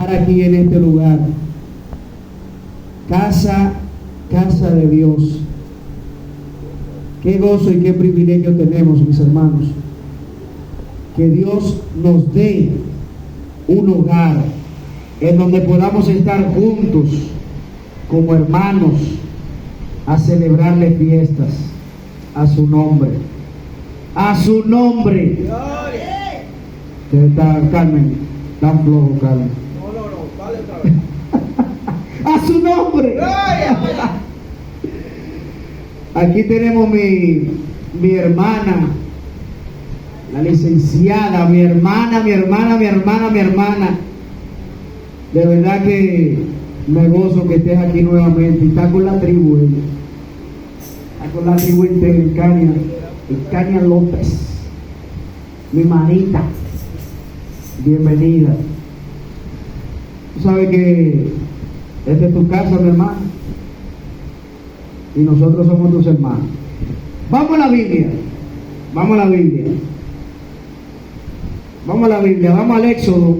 aquí en este lugar. Casa de Dios. Qué gozo y qué privilegio tenemos, mis hermanos. Que Dios nos dé un hogar en donde podamos estar juntos como hermanos a celebrarle fiestas a su nombre. A su nombre. Que está, Carmen, tan flojo, Carmen. No, vale otra vez. A su nombre. Aquí tenemos mi hermana, la licenciada, mi hermana. De verdad que me gozo que estés aquí nuevamente. Y está con la tribu, ella. Está con la tribu entera, Caña López. Mi manita. Bienvenida. Tú sabes que esta es tu casa, mi hermano. Y nosotros somos tus hermanos. Vamos a la Biblia. Vamos al Éxodo.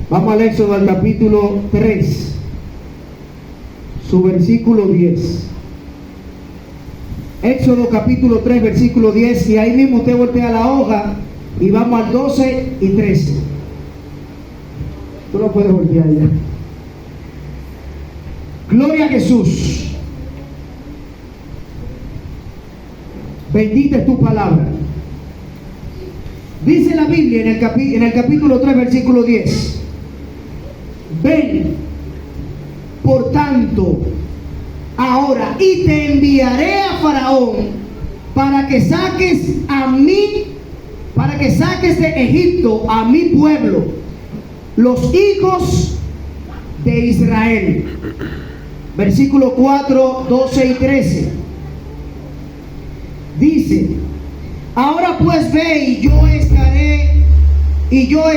Vamos al Éxodo al capítulo 3, su versículo 10. Éxodo capítulo 3, versículo 10, y ahí mismo usted voltea la hoja y vamos al 12 y 13. Tú lo puedes voltear ya. Gloria a Jesús. Bendita es tu palabra. Dice la Biblia en el capítulo 3, versículo 10. Ven, por tanto, ahora, y te enviaré a Faraón para que saques de Egipto a mi pueblo, los hijos de Israel. Versículo 4, 12 y 13. Dice: ahora pues ve, y yo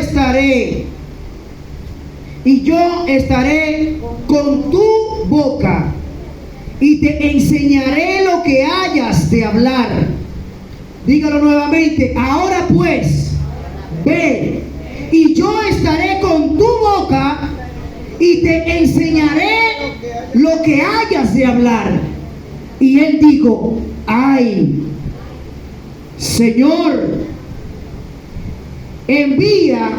estaré con tu boca, y te enseñaré lo que hayas de hablar. Dígalo nuevamente: ahora pues ve, y yo estaré con tu boca, y te enseñaré lo que hayas de hablar. Y él dijo: ay, Señor, envía,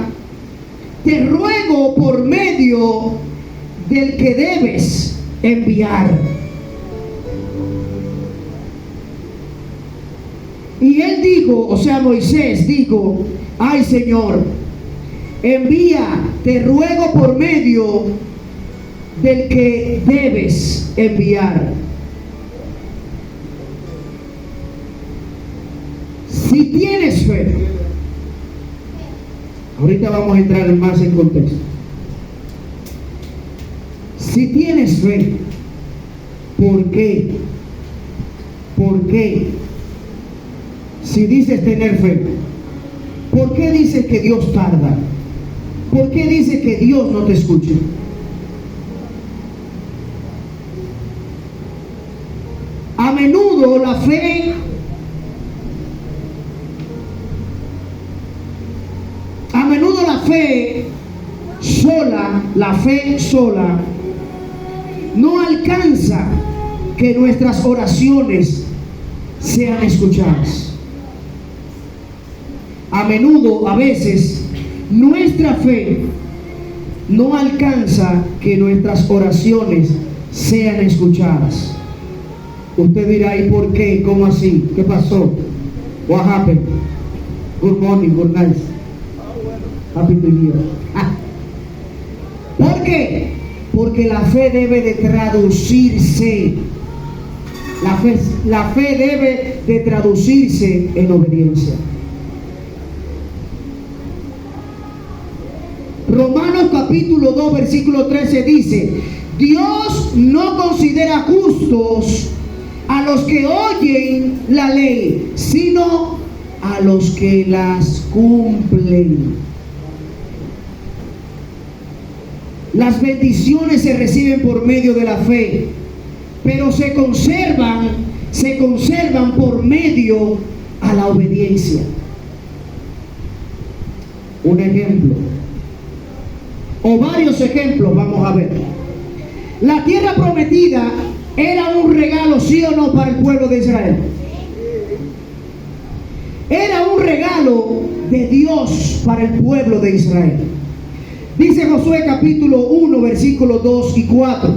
te ruego, por medio del que debes enviar. Y él dijo, o sea, Moisés dijo: ay, Señor, envía, te ruego, por medio del que debes enviar. Si tienes fe, ahorita vamos a entrar más en contexto. Si tienes fe, ¿por qué? ¿Por qué? Si dices tener fe, ¿por qué dices que Dios tarda? ¿Por qué dices que Dios no te escucha? A menudo la fe sola no alcanza que nuestras oraciones sean escuchadas. A menudo, a veces, nuestra fe no alcanza que nuestras oraciones sean escuchadas. Usted dirá: ¿y por qué? ¿Cómo así? ¿Qué pasó? What happened? Good morning, good night. Happy New Year. ¿Por qué? Porque la fe debe de traducirse. La fe debe de traducirse en obediencia. Romanos capítulo 2, versículo 13 dice: Dios no considera justos a los que oyen la ley, sino a los que las cumplen. Las bendiciones se reciben por medio de la fe, pero se conservan por medio a la obediencia. Un ejemplo: varios ejemplos vamos a ver. La tierra prometida era un regalo, sí o no, para el pueblo de Israel. Era un regalo de Dios para el pueblo de Israel. Dice Josué capítulo 1, versículos 2 y 4.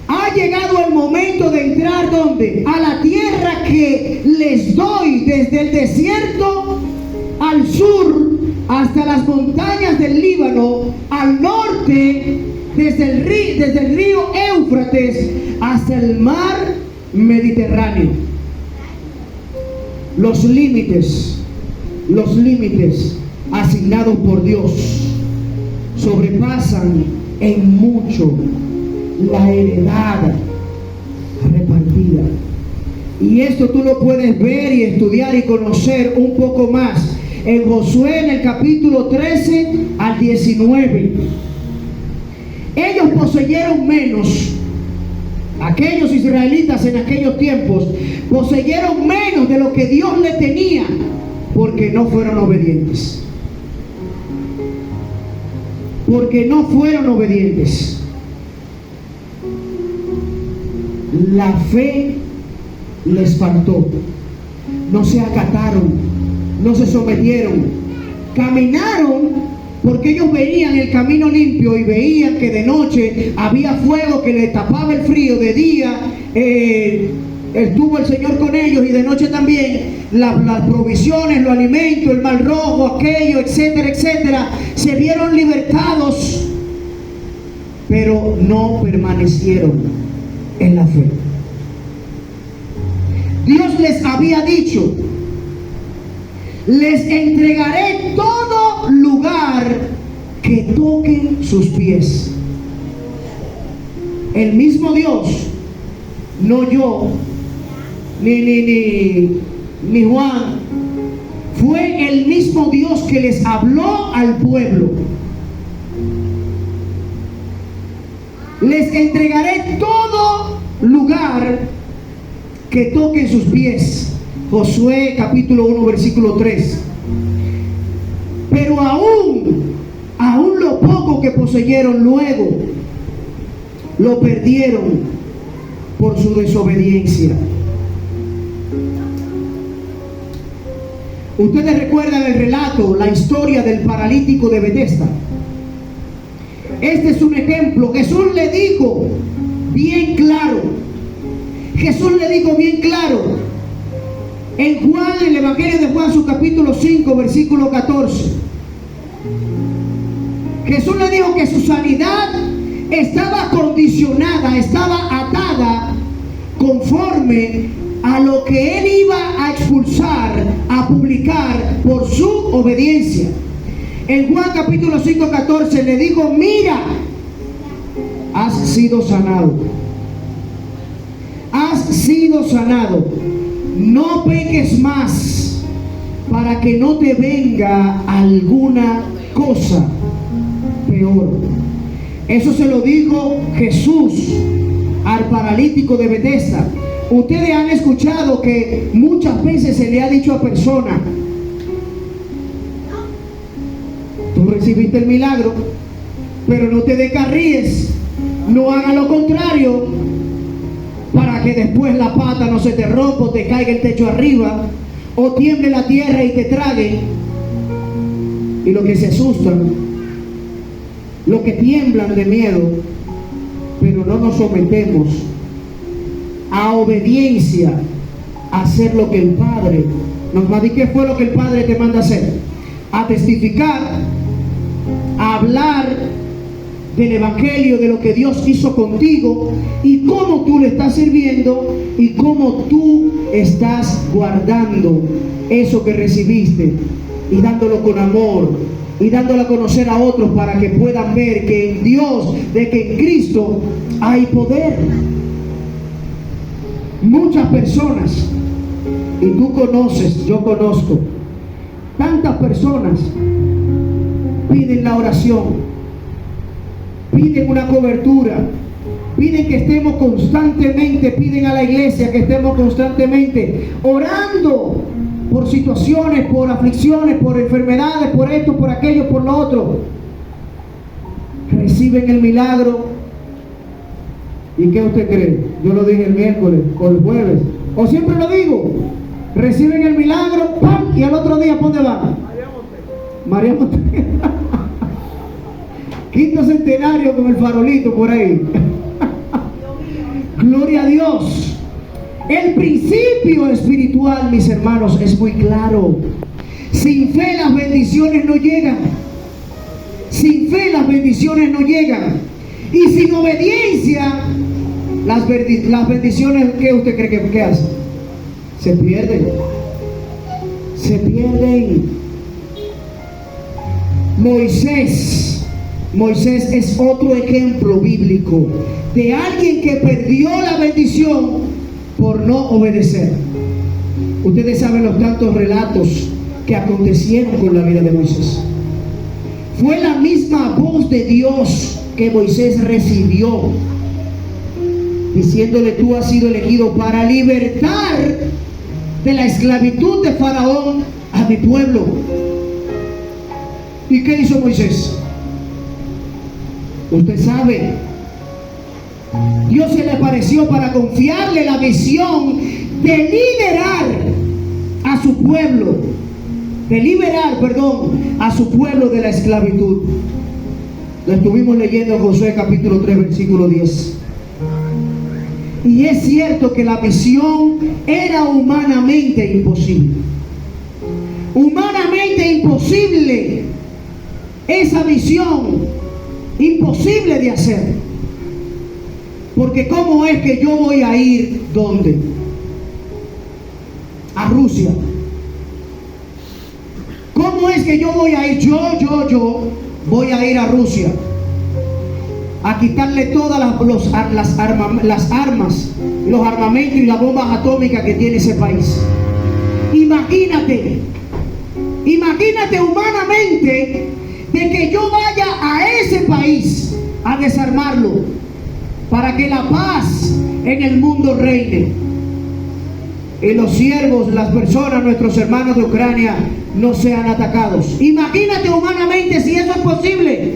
Ha llegado el momento de entrar ¿dónde? A la tierra que les doy desde el desierto al sur hasta las montañas del Líbano, al norte desde el río Éufrates hasta el mar Mediterráneo. Los límites asignados por Dios sobrepasan en mucho la heredad repartida. Y esto tú lo puedes ver y estudiar y conocer un poco más en Josué, en el capítulo 13 al 19. Ellos poseyeron menos, aquellos israelitas en aquellos tiempos poseyeron menos de lo que Dios le tenía, porque no fueron obedientes. Porque no fueron obedientes. La fe les faltó. No se acataron, no se sometieron. Caminaron porque ellos veían el camino limpio y veían que de noche había fuego que les tapaba el frío, de día estuvo el Señor con ellos, y de noche también las provisiones, los alimentos, el mar rojo, aquello, etcétera, etcétera. Se vieron libertados, pero no permanecieron en la fe. Dios les había dicho: les entregaré todo lugar que toquen sus pies. El mismo Dios, no yo, ni Juan, fue el mismo Dios que les habló al pueblo. Les entregaré todo lugar que toquen sus pies. Josué capítulo 1 versículo 3. Pero aún lo poco que poseyeron luego lo perdieron por su desobediencia. Ustedes recuerdan el relato, la historia del paralítico de Betesda. Este es un ejemplo. Jesús le dijo bien claro. En Juan, el Evangelio de Juan, su capítulo 5, versículo 14. Jesús le dijo que su sanidad estaba condicionada, estaba atada conforme a lo que él iba a expulsar, a publicar por su obediencia. En Juan capítulo 5, 14 le dijo: mira, has sido sanado. Has sido sanado. No peques más, para que no te venga alguna cosa peor. Eso se lo dijo Jesús al paralítico de Betesda. Ustedes han escuchado que muchas veces se le ha dicho a personas: tú recibiste el milagro, pero no te descarríes, no hagas lo contrario, para que después la pata no se te rompa, o te caiga el techo arriba, o tiemble la tierra y te trague. Y los que se asustan, los que tiemblan de miedo, pero no nos sometemos a obediencia, a hacer lo que el Padre nos manda. ¿Y qué fue lo que el Padre te manda a hacer? A testificar, a hablar del Evangelio, de lo que Dios hizo contigo y cómo tú le estás sirviendo y cómo tú estás guardando eso que recibiste y dándolo con amor y dándolo a conocer a otros, para que puedan ver que en Dios, de que en Cristo hay poder. Muchas personas, y tú conoces, yo conozco, tantas personas piden la oración, piden una cobertura, piden que estemos constantemente, piden a la iglesia que estemos constantemente orando por situaciones, por aflicciones, por enfermedades, por esto, por aquello, por lo otro. reciben el milagro. ¿Y qué usted cree? Yo lo dije el miércoles o el jueves, o siempre lo digo, reciben el milagro, ¡pam! Y al otro día, ¿por dónde van? María Monte. Quinto centenario con el farolito por ahí. Gloria a Dios. El principio espiritual, mis hermanos, es muy claro. Sin fe las bendiciones no llegan. Sin fe las bendiciones no llegan. Y sin obediencia, las bendiciones, ¿qué usted cree que hacen? Se pierden. Se pierden. Moisés es otro ejemplo bíblico de alguien que perdió la bendición por no obedecer. Ustedes saben los tantos relatos que acontecieron con la vida de Moisés. Fue la misma voz de Dios que Moisés recibió, diciéndole: tú has sido elegido para libertar de la esclavitud de Faraón a mi pueblo. ¿Y qué hizo Moisés? Usted sabe, Dios se le apareció para confiarle la misión de liberar a su pueblo, a su pueblo de la esclavitud. Lo estuvimos leyendo en Josué capítulo 3, versículo 10. Y es cierto que la misión era humanamente imposible. Humanamente imposible. Esa misión, imposible de hacer. Porque ¿cómo es que yo voy a ir? ¿Dónde? A Rusia. ¿Cómo es que yo voy a ir? Yo voy a ir a Rusia a quitarle todas las armas, los armamentos y las bombas atómicas que tiene ese país. Imagínate humanamente de que yo vaya a ese país a desarmarlo para que la paz en el mundo reine y los siervos, las personas, nuestros hermanos de Ucrania no sean atacados. Imagínate humanamente si eso es posible.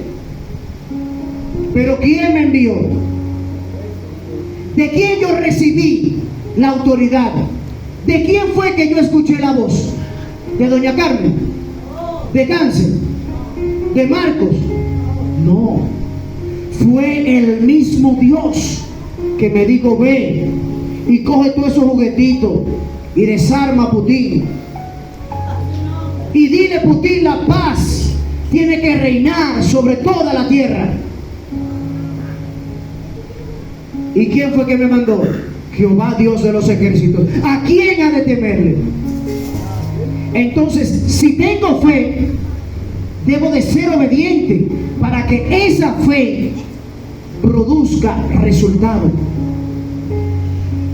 Pero ¿quién me envió? ¿De quién yo recibí la autoridad? ¿De quién fue que yo escuché la voz? ¿De doña Carmen? ¿De Cáncer? ¿De Marcos? No. Fue el mismo Dios que me dijo: ve y coge todos esos juguetitos y desarma a Putin. Y dile a Putin: la paz tiene que reinar sobre toda la tierra. ¿Y quién fue que me mandó? Jehová, Dios de los ejércitos. ¿A quién ha de temerle? Entonces, si tengo fe, debo de ser obediente para que esa fe produzca resultado.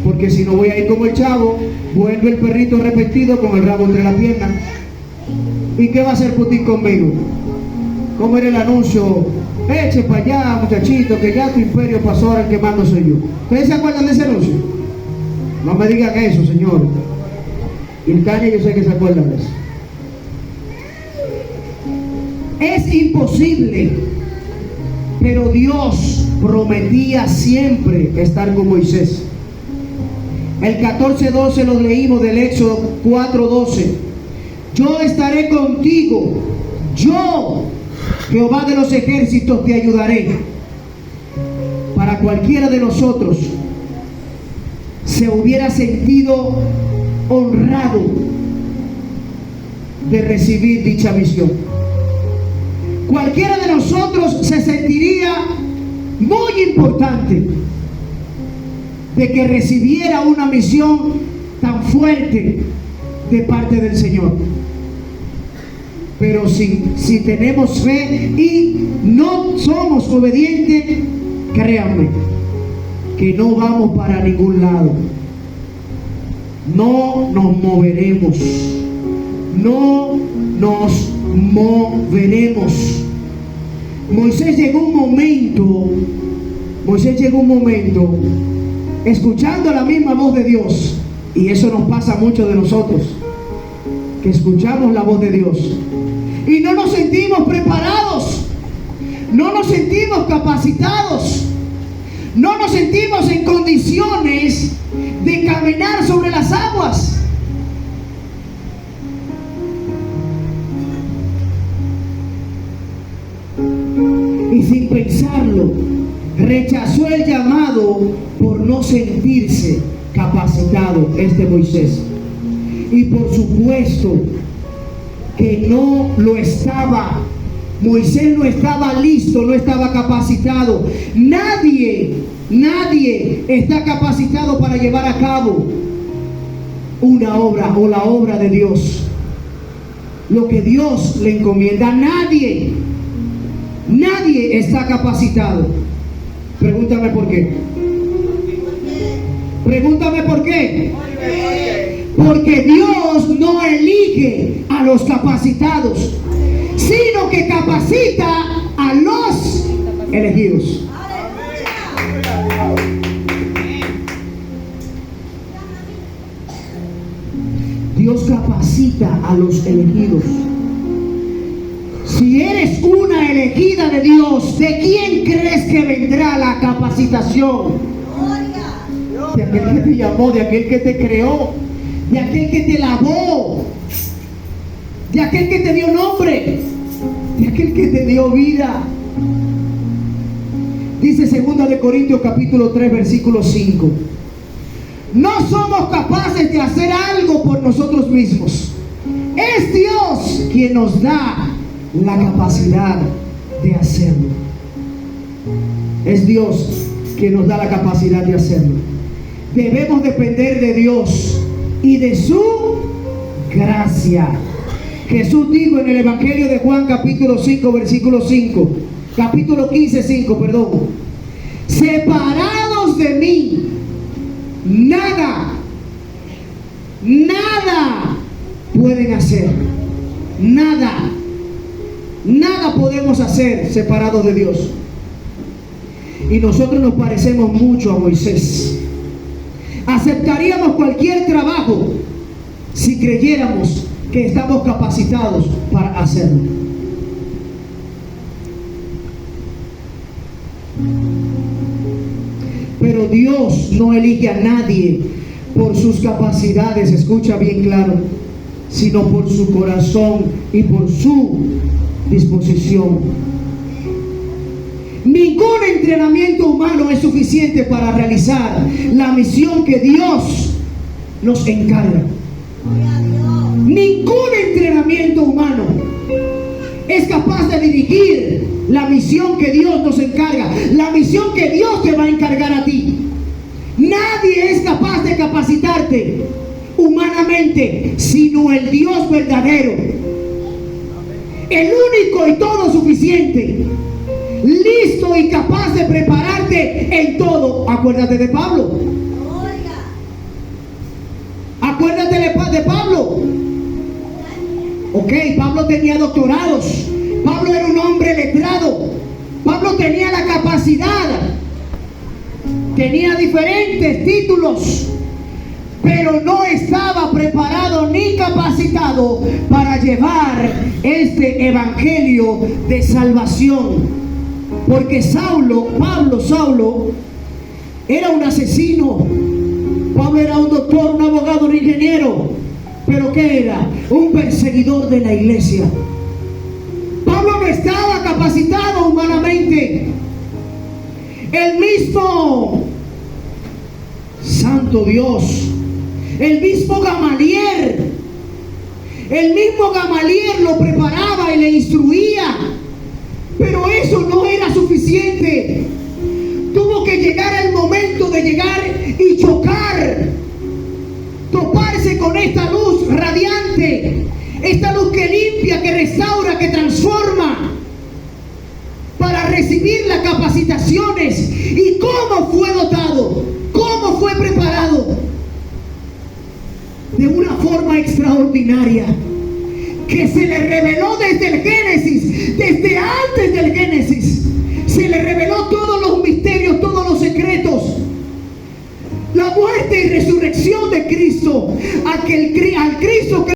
Porque si no, voy a ir como el chavo, vuelve el perrito arrepentido con el rabo entre las piernas. ¿Y qué va a hacer Putin conmigo? ¿Cómo era el anuncio? Eche para allá, muchachito, que ya tu imperio pasó, ahora el que mando soy yo. ¿Ustedes se acuerdan de ese anuncio? No me digan eso, señor. Y el caña, yo sé que se acuerdan de eso. Es imposible, pero Dios prometía siempre estar con Moisés. El 14:12 lo leímos del Éxodo 4:12. Yo estaré contigo, yo, Jehová de los ejércitos, te ayudaré. Para cualquiera de nosotros se hubiera sentido honrado de recibir dicha misión. Cualquiera de nosotros se sentiría muy importante de que recibiera una misión tan fuerte de parte del Señor. Pero si tenemos fe y no somos obedientes, créanme que no vamos para ningún lado. No nos moveremos. No nos moveremos. Moisés llegó un momento escuchando la misma voz de Dios, y eso nos pasa a muchos de nosotros, que escuchamos la voz de Dios y no nos sentimos preparados, no nos sentimos sentimos capacitados. No nos sentimos en condiciones de caminar sobre las aguas. Y sin pensarlo, rechazó el llamado por no sentirse capacitado, Moisés. Y por supuesto que no lo estaba. Moisés no estaba listo, no estaba capacitado. Nadie está capacitado para llevar a cabo una obra o la obra de Dios. Lo que Dios le encomienda. Nadie está capacitado. Pregúntame por qué. Pregúntame por qué. Porque Dios no elige a los capacitados, sino que capacita a los elegidos. Dios capacita a los elegidos. Si eres una elegida de Dios, ¿de quién crees que vendrá la capacitación? De aquel que te llamó, de aquel que te creó, de aquel que te lavó, de aquel que te dio nombre, de aquel que te dio vida. Dice 2 de Corintios capítulo 3 versículo 5: no somos capaces de hacer algo por nosotros mismos. Es Dios quien nos da la capacidad de hacerlo. Es Dios quien nos da la capacidad de hacerlo. Debemos depender de Dios y de su gracia. Jesús dijo en el Evangelio de Juan capítulo 5 versículo 5, capítulo 15 5, perdón: separados de mí, nada pueden hacer. Nada podemos hacer separados de Dios. Y nosotros nos parecemos mucho a Moisés. Aceptaríamos cualquier trabajo si creyéramos que estamos capacitados para hacerlo. Pero Dios no elige a nadie por sus capacidades, escucha bien claro, sino por su corazón y por su disposición. Ningún entrenamiento humano es suficiente para realizar la misión que Dios nos encarga. Ningún entrenamiento humano es capaz de dirigir la misión que Dios nos encarga, la misión que Dios te va a encargar a ti. Nadie es capaz de capacitarte humanamente, sino el Dios verdadero, el único y todo suficiente, listo y capaz de prepararte en todo. Acuérdate de Pablo. Acuérdate de Pablo. Ok, Pablo tenía doctorados. Pablo era un hombre letrado. Pablo tenía la capacidad. Tenía diferentes títulos, pero no estaba preparado ni capacitado para llevar este evangelio de salvación. Porque Saulo era un asesino. Pablo era un doctor, un abogado, un ingeniero. ¿Pero qué era? Un perseguidor de la iglesia. Pablo no estaba capacitado humanamente. El mismo Santo Dios, el mismo Gamaliel lo preparaba y le instruía. Pero eso no era suficiente. Tuvo que llegar el momento de llegar y chocar, toparse con esta luz radiante, esta luz que limpia, que restaura, que transforma, para recibir las capacitaciones. ¿Y cómo fue dotado? ¿Cómo fue preparado? De una forma extraordinaria, que se le reveló desde el Génesis, desde antes del Génesis. Se le reveló todos los misterios, todos los secretos. La muerte y resurrección de Cristo, al Cristo que